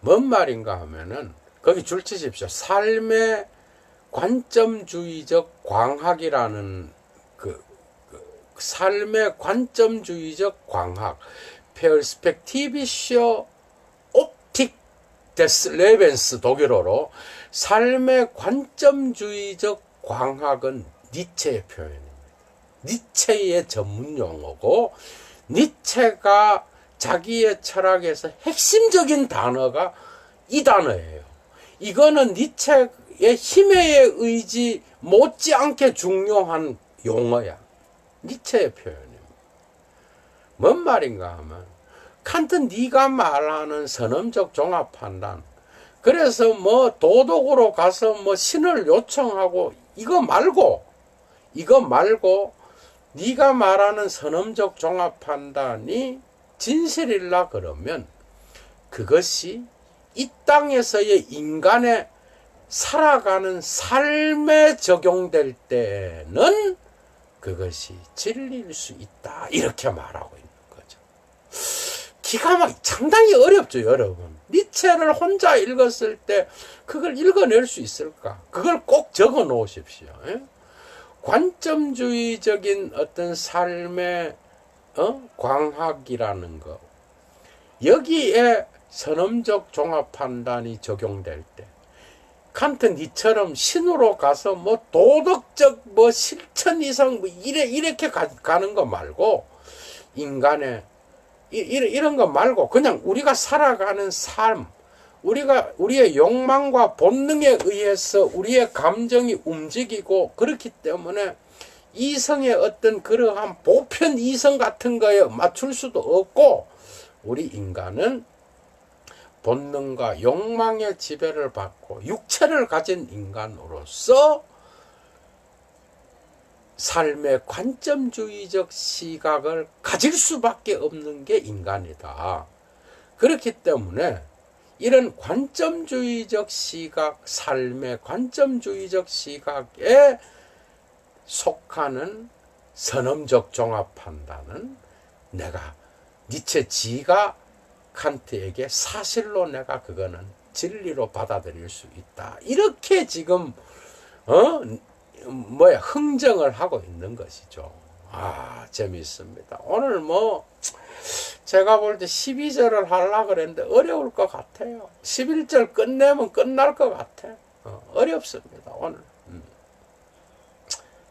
뭔 말인가 하면은 거기 줄치십시오. 삶의 관점주의적 광학이라는 삶의 관점주의적 광학, Perspektivische Optik des Lebens, 독일어로 삶의 관점주의적 광학은 니체의 표현입니다. 니체의 전문 용어고, 니체가 자기의 철학에서 핵심적인 단어가 이 단어예요. 이거는 니체의 힘의 의지 못지않게 중요한 용어야. 니체의 표현입니다. 뭔 말인가 하면, 칸트 네가 말하는 선언적 종합 판단, 그래서 뭐 도덕으로 가서 뭐 신을 요청하고 이거 말고 네가 말하는 선언적 종합 판단이 진실이라 그러면 그것이 이 땅에서의 인간의 살아가는 삶에 적용될 때는 그것이 진리일 수 있다, 이렇게 말하고 있는 거죠. 기가 막 상당히 어렵죠, 여러분. 니체를 혼자 읽었을 때 그걸 읽어낼 수 있을까? 그걸 꼭 적어 놓으십시오. 관점주의적인 어떤 삶의 광학이라는 거, 여기에 선언적 종합 판단이 적용될 때, 칸트 니처럼 신으로 가서 뭐 도덕적 뭐 실천 이상 뭐 이렇게 가는 거 말고, 인간의 이런 거 말고 그냥 우리가 살아가는 삶, 우리의 욕망과 본능에 의해서 우리의 감정이 움직이고 그렇기 때문에 이성의 어떤 그러한 보편 이성 같은 거에 맞출 수도 없고 우리 인간은 본능과 욕망의 지배를 받고 육체를 가진 인간으로서 삶의 관점주의적 시각을 가질 수밖에 없는 게 인간이다. 그렇기 때문에 이런 관점주의적 시각, 삶의 관점주의적 시각에 속하는 선험적 종합 판단은 내가 니체 지가 칸트에게 사실로 내가 그거는 진리로 받아들일 수 있다. 이렇게 지금 흥정을 하고 있는 것이죠. 재미있습니다. 오늘 제가 볼 때 12절을 하려고 그랬는데 어려울 것 같아요. 11절 끝내면 끝날 것 같아. 어렵습니다. 오늘.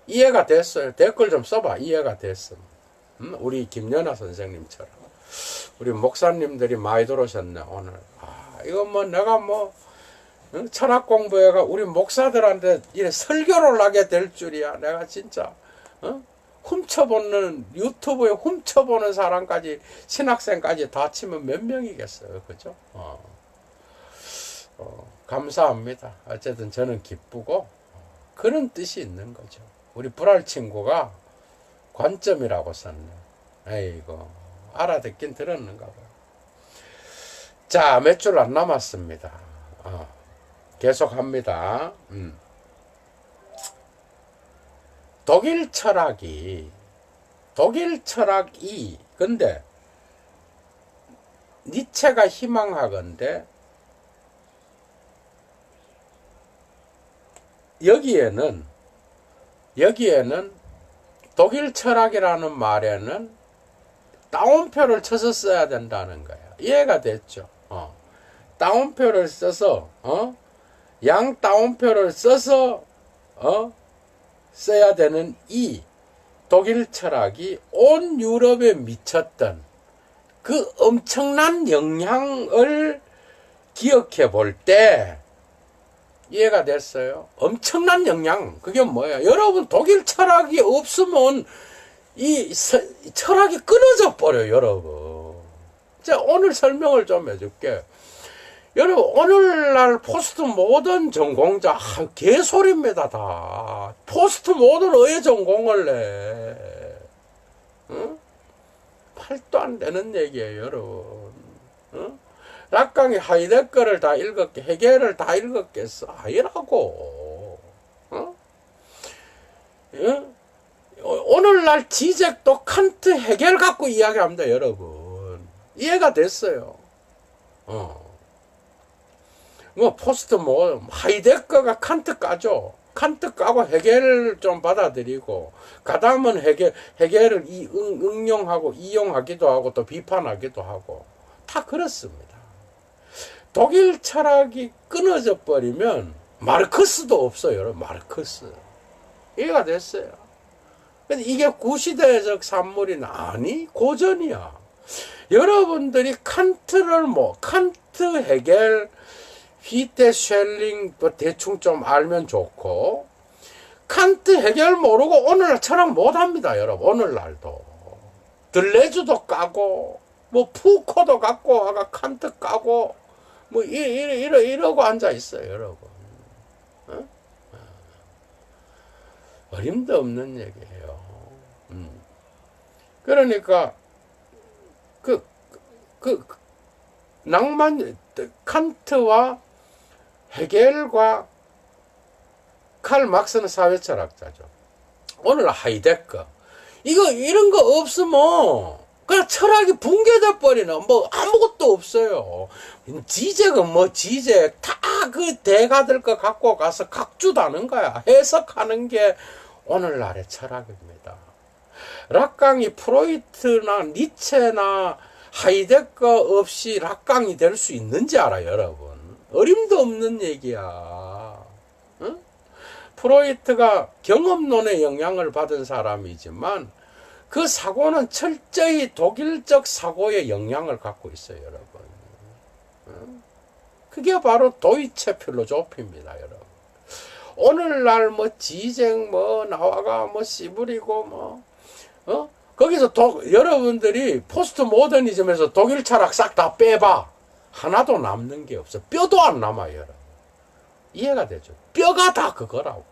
이해가 됐어요. 댓글 좀 써봐. 이해가 됐어. 우리 김연아 선생님처럼. 우리 목사님들이 많이 들어오셨네, 오늘. 이거 내가 철학 공부해가 우리 목사들한테 이래 설교를 하게 될 줄이야. 내가 진짜, 훔쳐보는, 유튜브에 훔쳐보는 사람까지, 신학생까지 다 치면 몇 명이겠어요. 그죠? 감사합니다. 어쨌든 저는 기쁘고, 그런 뜻이 있는 거죠. 우리 불알 친구가 관점이라고 썼네. 에이고, 알아듣긴 들었는가 봐요. 자, 몇 줄 안 남았습니다. 계속합니다. 독일 철학이 근데 니체가 희망하건대 여기에는 독일 철학이라는 말에는 따옴표를 쳐서 써야 된다는 거야. 이해가 됐죠? 따옴표를 써서 양 따옴표를 써서 써야 되는 이 독일 철학이 온 유럽에 미쳤던 그 엄청난 영향을 기억해 볼 때 이해가 됐어요? 엄청난 영향. 그게 뭐야? 여러분, 독일 철학이 없으면 이 철학이 끊어져 버려요, 여러분. 자, 오늘 설명을 좀 해줄게. 여러분, 오늘날 포스트 모던 전공자, 개소리입니다, 다. 포스트 모던 왜 전공을 해? 응? 팔도 안 되는 얘기예요, 여러분. 응? 락강이 하이데거를 다 읽었게, 헤겔을 다 읽었겠어. 아니라고. 응? 응? 오늘날 지적도 칸트, 헤겔 갖고 이야기합니다, 여러분. 이해가 됐어요. 포스트 하이데거가 칸트 까죠. 칸트 까고 헤겔을 좀 받아들이고, 그 다음은 헤겔을 응용하고, 이용하기도 하고, 또 비판하기도 하고, 다 그렇습니다. 독일 철학이 끊어져 버리면, 마르크스도 없어요, 여러분, 마르크스. 이해가 됐어요. 근데 이게 구시대적 산물이 아니, 고전이야. 여러분들이 칸트를 칸트, 헤겔, 히테, 쉘링 대충 좀 알면 좋고, 칸트, 헤겔 모르고 오늘날 철학 못합니다, 여러분. 오늘날도 들레주도 까고 푸코도 갖고 와가 칸트 까고 이러고 앉아 있어요, 여러분. 어림도 없는 얘기예요. 그러니까 낭만 칸트와 헤겔과 칼 막스는 사회철학자죠. 오늘 하이데거 이런 거 없으면 그냥 철학이 붕괴돼 버리는 아무것도 없어요. 지적은 지적 다 그 대가들 거 갖고 가서 각주다는 거야. 해석하는 게 오늘날의 철학입니다. 락강이 프로이트나 니체나 하이데거 없이 락강이 될 수 있는지 알아요, 여러분? 어림도 없는 얘기야. 응? 프로이트가 경험론의 영향을 받은 사람이지만 그 사고는 철저히 독일적 사고의 영향을 갖고 있어요, 여러분. 그게 바로 도이체 필로조피입니다, 여러분. 오늘날 뭐 지쟁 뭐 나와가 뭐 씨부리고 뭐 거기서 여러분들이 포스트 모더니즘에서 독일 철학 싹 다 빼봐. 하나도 남는 게 없어. 뼈도 안 남아요, 여러분. 이해가 되죠? 뼈가 다 그거라고.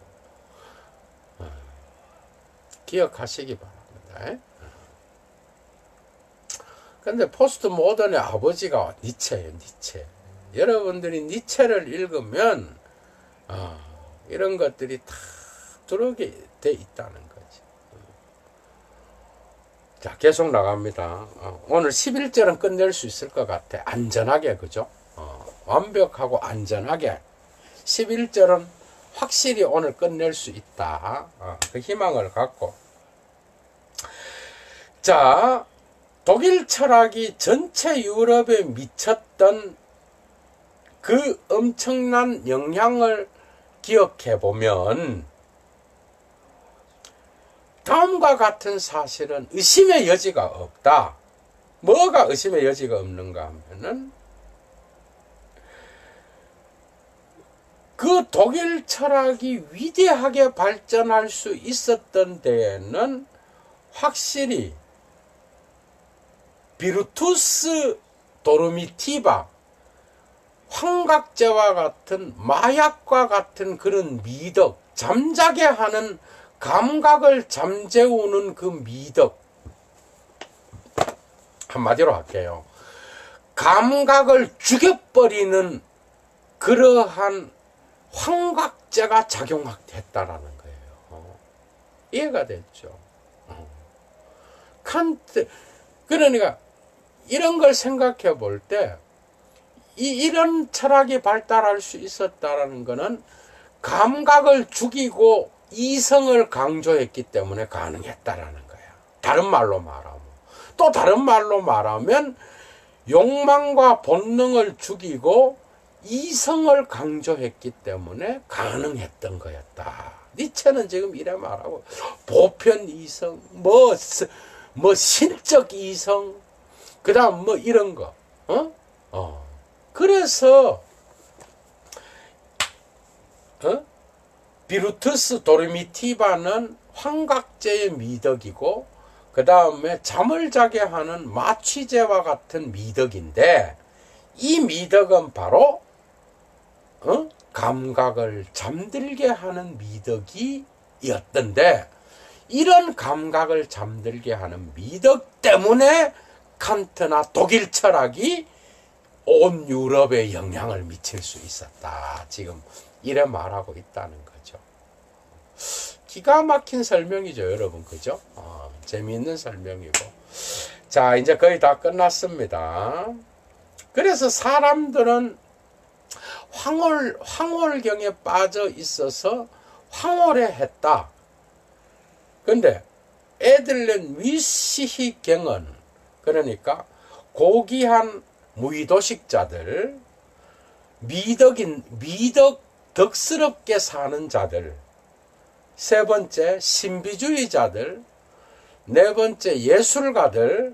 기억하시기 바랍니다. 근데 포스트 모던의 아버지가 니체예요, 니체. 여러분들이 니체를 읽으면 이런 것들이 다 들어오게 돼 있다는 거지. 자, 계속 나갑니다. 오늘 11절은 끝낼 수 있을 것 같아. 안전하게, 그죠? 완벽하고 안전하게 11절은 확실히 오늘 끝낼 수 있다. 그 희망을 갖고. 자, 독일 철학이 전체 유럽에 미쳤던 그 엄청난 영향을 기억해 보면 다음과 같은 사실은 의심의 여지가 없다. 뭐가 의심의 여지가 없는가 하면은 그 독일 철학이 위대하게 발전할 수 있었던 데에는 확실히 비르투스 도르미티바, 환각제와 같은 마약과 같은 그런 미덕, 잠자게 하는 감각을 잠재우는 그 미덕, 한마디로 할게요. 감각을 죽여버리는 그러한 환각제가 작용했다라는 거예요. 이해가 됐죠? 칸트, 그러니까 이런 걸 생각해 볼 때 이런 철학이 발달할 수 있었다라는 것은 감각을 죽이고 이성을 강조했기 때문에 가능했다라는 거야. 다른 말로 말하면. 또 다른 말로 말하면 욕망과 본능을 죽이고 이성을 강조했기 때문에 가능했던 거였다. 니체는 지금 이래 말하고 보편 이성, 뭐 신적 이성, 그 다음 뭐 이런 거. 그래서 비루투스 도르미티바는 환각제의 미덕이고 그 다음에 잠을 자게 하는 마취제와 같은 미덕인데 이 미덕은 바로 감각을 잠들게 하는 미덕이었던데 이런 감각을 잠들게 하는 미덕 때문에 칸트나 독일 철학이 온 유럽에 영향을 미칠 수 있었다. 지금 이래 말하고 있다는 거죠. 기가 막힌 설명이죠, 여러분. 그죠? 재미있는 설명이고. 자, 이제 거의 다 끝났습니다. 그래서 사람들은 황홀경에 빠져 있어서 황홀해 했다. 근데 에들렌 위시히경은 그러니까 고귀한 무의도식자들, 덕스럽게 사는 자들, 세 번째 신비주의자들, 네 번째 예술가들,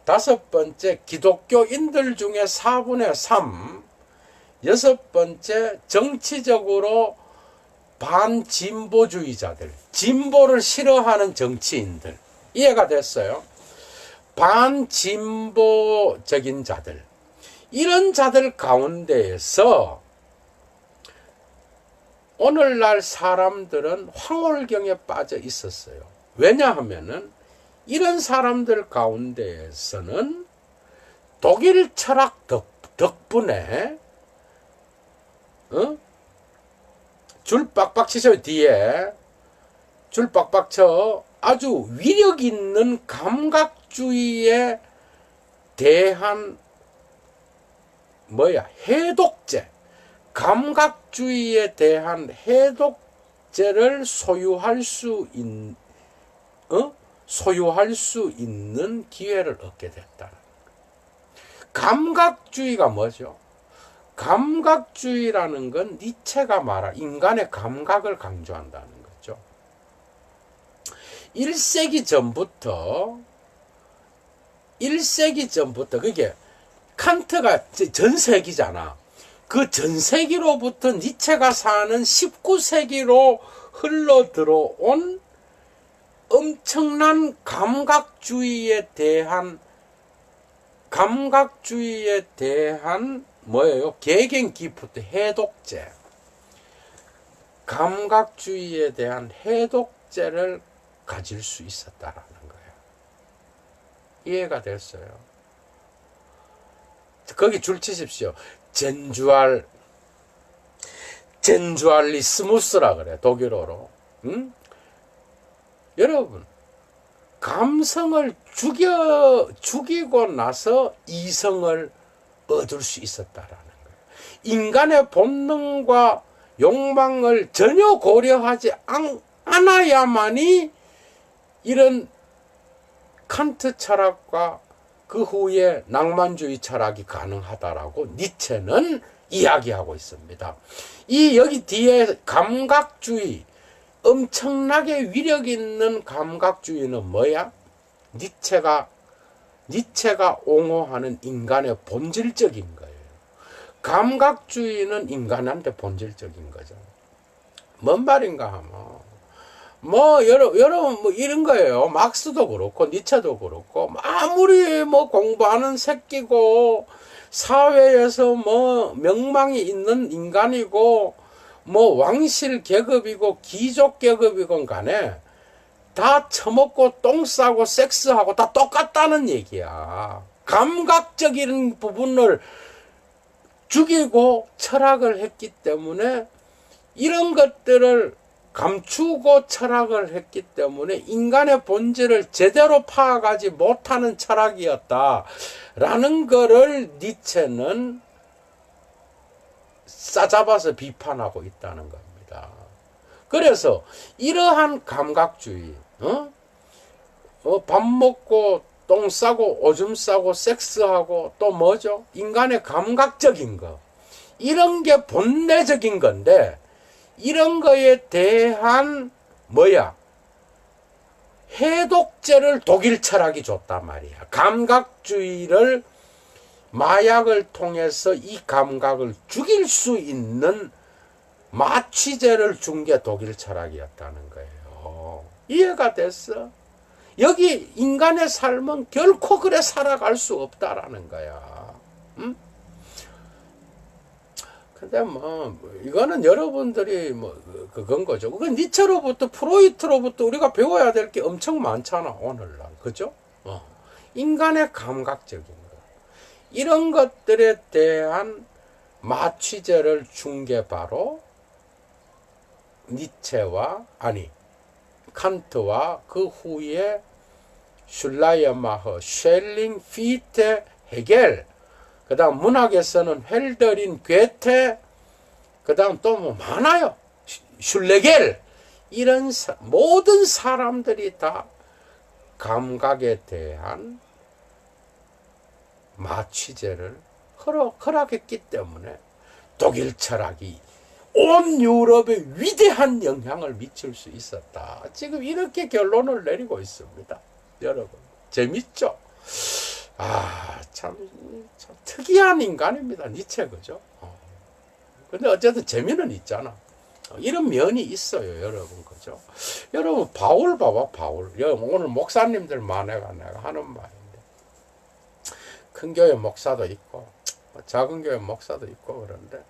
다섯 번째 기독교인들 중에 4분의 3, 여섯 번째 정치적으로 반진보주의자들, 진보를 싫어하는 정치인들. 이해가 됐어요? 반진보적인 자들, 이런 자들 가운데에서 오늘날 사람들은 황홀경에 빠져 있었어요. 왜냐하면은 이런 사람들 가운데에서는 독일 철학 덕분에 줄 빡빡 치셔. 뒤에 줄 빡빡 쳐. 아주 위력 있는 감각주의에 대한 해독제, 감각주의에 대한 해독제를 소유할 수 있는 기회를 얻게 됐다. 감각주의가 뭐죠? 감각주의라는 건 니체가 말한 인간의 감각을 강조한다는 거죠. 1세기 전부터 그게 칸트가 전세기잖아. 그 전세기로부터 니체가 사는 19세기로 흘러 들어온 엄청난 감각주의에 대한 뭐예요? 개겐 기프트, 해독제. 감각주의에 대한 해독제를 가질 수 있었다라는 거예요. 이해가 됐어요? 거기 줄 치십시오. 젠주알리스무스라 그래, 독일어로. 응? 여러분, 감성을 죽이고 나서 이성을 얻을 수 있었다라는 거예요. 인간의 본능과 욕망을 전혀 고려하지 않아야만이 이런 칸트 철학과 그 후에 낭만주의 철학이 가능하다라고 니체는 이야기하고 있습니다. 여기 뒤에 감각주의, 엄청나게 위력 있는 감각주의는 뭐야? 니체가 옹호하는 인간의 본질적인 거예요. 감각주의는 인간한테 본질적인 거죠. 뭔 말인가 하면 여러분 이런 거예요. 막스도 그렇고 니체도 그렇고 아무리 공부하는 새끼고 사회에서 명망이 있는 인간이고 왕실 계급이고 귀족 계급이건 간에 다 처먹고 똥 싸고 섹스하고 다 똑같다는 얘기야. 감각적인 부분을 죽이고 철학을 했기 때문에 이런 것들을 감추고 철학을 했기 때문에 인간의 본질을 제대로 파악하지 못하는 철학이었다라는 거를 니체는 싸잡아서 비판하고 있다는 겁니다. 그래서 이러한 감각주의, 밥 먹고 똥 싸고 오줌 싸고 섹스하고 또 뭐죠? 인간의 감각적인 거, 이런 게 본래적인 건데 이런 거에 대한 해독제를 독일 철학이 줬단 말이야. 감각주의를 마약을 통해서 이 감각을 죽일 수 있는 마취제를 준 게 독일 철학이었다는 거예요. 이해가 됐어? 여기 인간의 삶은 결코 그래 살아갈 수 없다라는 거야. 응? 근데 이거는 여러분들이 그건 거죠. 그건 니체로부터 프로이트로부터 우리가 배워야 될 게 엄청 많잖아, 오늘날. 그죠? 인간의 감각적인 거. 이런 것들에 대한 마취제를 준 게 바로 니체와, 칸트와 그 후에 슐라이어마허, 쉘링, 피테, 헤겔, 그 다음 문학에서는 헬더린, 괴테, 그 다음 또 많아요. 슐레겔. 이런 모든 사람들이 다 감각에 대한 마취제를 허락했기 때문에 독일 철학이 온 유럽에 위대한 영향을 미칠 수 있었다. 지금 이렇게 결론을 내리고 있습니다. 여러분, 재밌죠? 참 특이한 인간입니다. 니체, 그죠? 근데 어쨌든 재미는 있잖아. 이런 면이 있어요, 여러분, 그죠? 여러분, 바울 봐봐, 바울. 오늘 목사님들 만회가 내가 하는 말인데. 큰 교회 목사도 있고, 작은 교회 목사도 있고, 그런데,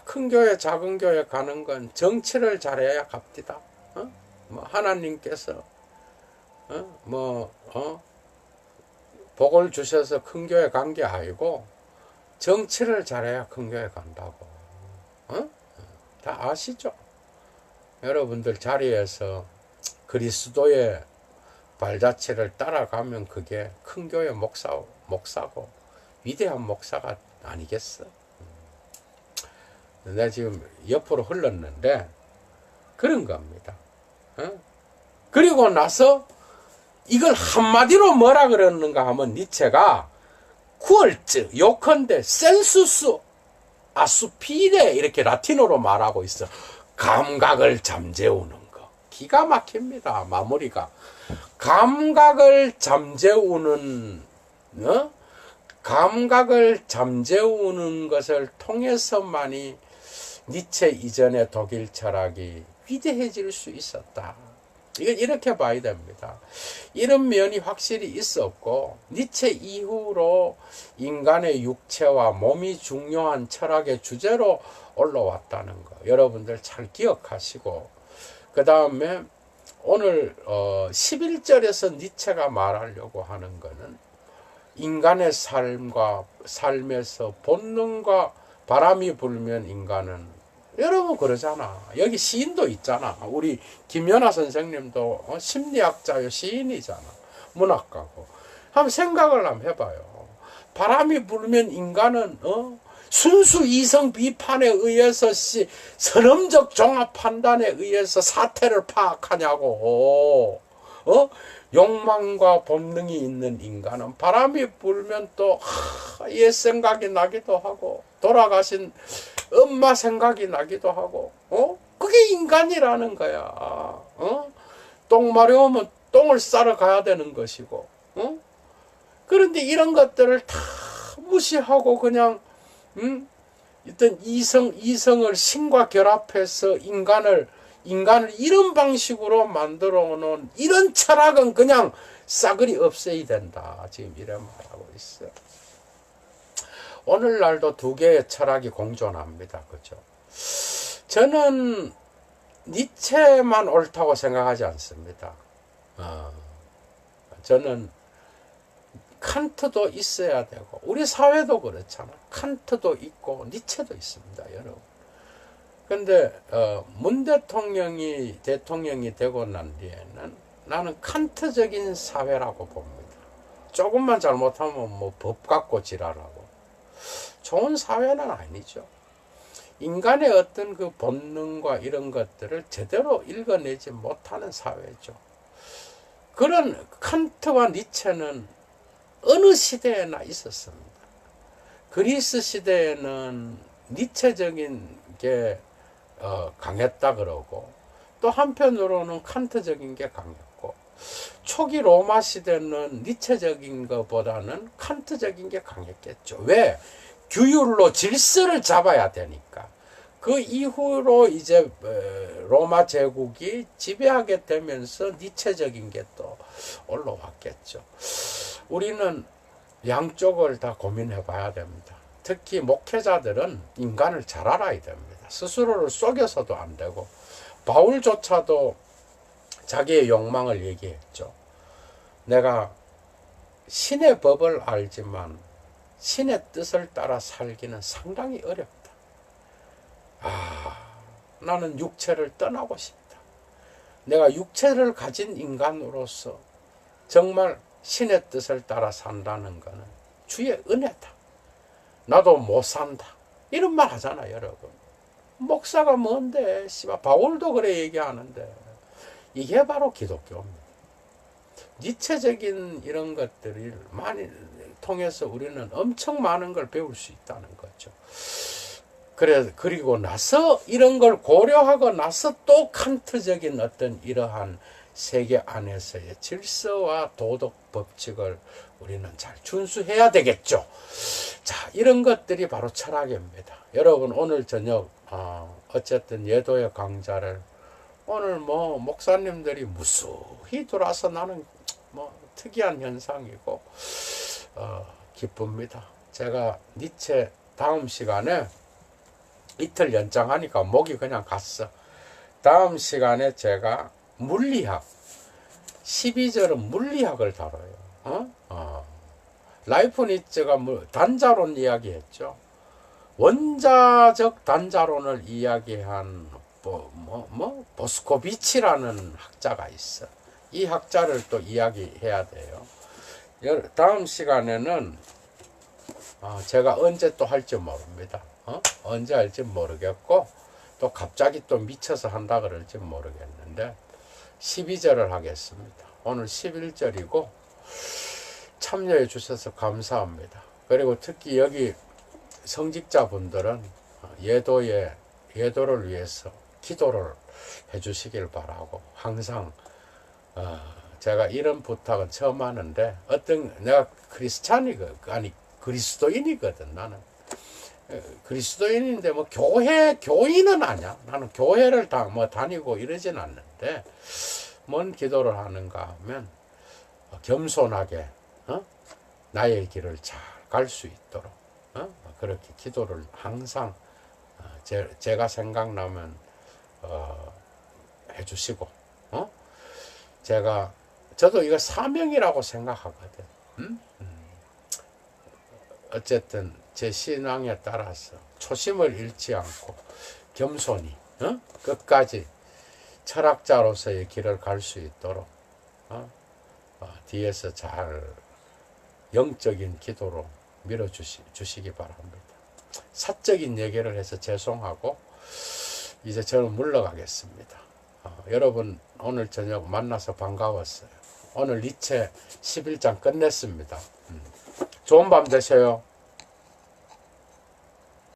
큰 교회, 작은 교회 가는 건 정치를 잘해야 갑디다. 하나님께서, 복을 주셔서 큰 교회 간 게 아니고, 정치를 잘해야 큰 교회 간다고. 다 아시죠? 여러분들 자리에서 그리스도의 발자취를 따라가면 그게 큰 교회 목사고 위대한 목사가 아니겠어? 내가 지금 옆으로 흘렀는데 그런 겁니다. 그리고 나서 이걸 한마디로 뭐라 그러는가 하면 니체가 쿠얼츠, 요컨대 센수스 아수피레 이렇게 라틴어로 말하고 있어. 감각을 잠재우는 거. 기가 막힙니다. 마무리가. 감각을 잠재우는 감각을 잠재우는 것을 통해서만이 니체 이전의 독일 철학이 위대해질 수 있었다. 이건 이렇게 봐야 됩니다. 이런 면이 확실히 있었고 니체 이후로 인간의 육체와 몸이 중요한 철학의 주제로 올라왔다는 거 여러분들 잘 기억하시고 그 다음에 오늘 11절에서 니체가 말하려고 하는 거는 인간의 삶에서 본능과 바람이 불면 인간은 여러분 그러잖아. 여기 시인도 있잖아. 우리 김연아 선생님도 심리학자요 시인이잖아. 문학가고. 한번 생각을 한번 해봐요. 바람이 불면 인간은 순수 이성 비판에 의해서 선험적 종합 판단에 의해서 사태를 파악하냐고. 욕망과 본능이 있는 인간은 바람이 불면 또 옛 생각이 나기도 하고 돌아가신 엄마 생각이 나기도 하고 그게 인간이라는 거야. 똥 마려우면 똥을 싸러 가야 되는 것이고 그런데 이런 것들을 다 무시하고 그냥 어떤 이성을 신과 결합해서 인간을 이런 방식으로 만들어 놓은 이런 철학은 그냥 싸그리 없애야 된다. 지금 이런 말하고 있어요. 오늘날도 두 개의 철학이 공존합니다. 그죠? 저는 니체만 옳다고 생각하지 않습니다. 저는 칸트도 있어야 되고 우리 사회도 그렇잖아. 칸트도 있고 니체도 있습니다. 여러분. 근데 문 대통령이 되고 난 뒤에는 나는 칸트적인 사회라고 봅니다. 조금만 잘못하면 뭐 법 갖고 지랄하고 좋은 사회는 아니죠. 인간의 어떤 그 본능과 이런 것들을 제대로 읽어내지 못하는 사회죠. 그런 칸트와 니체는 어느 시대에나 있었습니다. 그리스 시대에는 니체적인 게 강했다 그러고 또 한편으로는 칸트적인 게 강했고 초기 로마 시대는 니체적인 것보다는 칸트적인 게 강했겠죠. 왜? 규율로 질서를 잡아야 되니까. 그 이후로 이제 로마 제국이 지배하게 되면서 니체적인 게 또 올라왔겠죠. 우리는 양쪽을 다 고민해 봐야 됩니다. 특히 목회자들은 인간을 잘 알아야 됩니다. 스스로를 속여서도 안 되고 바울조차도 자기의 욕망을 얘기했죠. 내가 신의 법을 알지만 신의 뜻을 따라 살기는 상당히 어렵다. 나는 육체를 떠나고 싶다. 내가 육체를 가진 인간으로서 정말 신의 뜻을 따라 산다는 것은 주의 은혜다. 나도 못 산다. 이런 말 하잖아, 여러분. 목사가 뭔데? 바울도 그래 얘기하는데. 이게 바로 기독교입니다. 니체적인 이런 것들을 많이 통해서 우리는 엄청 많은 걸 배울 수 있다는 거죠. 그리고 나서 이런 걸 고려하고 나서 또 칸트적인 어떤 이러한 세계 안에서의 질서와 도덕 법칙을 우리는 잘 준수해야 되겠죠. 자, 이런 것들이 바로 철학입니다. 여러분 오늘 저녁 어쨌든 예도의 강좌를 오늘 뭐 목사님들이 무수히 들어와서 나는 뭐 특이한 현상이고 기쁩니다. 제가 니체 다음 시간에 이틀 연장하니까 목이 그냥 갔어. 다음 시간에 제가 물리학 12절은 물리학을 다뤄요. 라이프니츠가 단자론 이야기했죠. 원자적 단자론을 이야기한 보스코비치라는 학자가 있어. 이 학자를 또 이야기해야 돼요. 다음 시간에는 제가 언제 또 할지 모릅니다. 언제 할지 모르겠고 또 갑자기 또 미쳐서 한다 그럴지 모르겠는데 12절을 하겠습니다. 오늘 11절이고 참여해 주셔서 감사합니다. 그리고 특히 여기 성직자분들은 예도를 위해서 기도를 해주시길 바라고 항상 제가 이런 부탁은 처음 하는데 내가 그리스도인이거든. 나는 그리스도인인데 뭐 교인은 아니야. 나는 교회를 다니고 이러진 않는데 뭔 기도를 하는가 하면 겸손하게 나의 길을 잘 갈 수 있도록 그렇게 기도를 항상 제가 생각나면 해주시고 저도 이거 사명이라고 생각하거든. 어쨌든 제 신앙에 따라서 초심을 잃지 않고 겸손히 끝까지 철학자로서의 길을 갈 수 있도록 뒤에서 잘 영적인 기도로 밀어주시기 바랍니다. 사적인 얘기를 해서 죄송하고 이제 저는 물러가겠습니다. 여러분 오늘 저녁 만나서 반가웠어요. 오늘 니체 11장 끝냈습니다. 좋은 밤 되세요.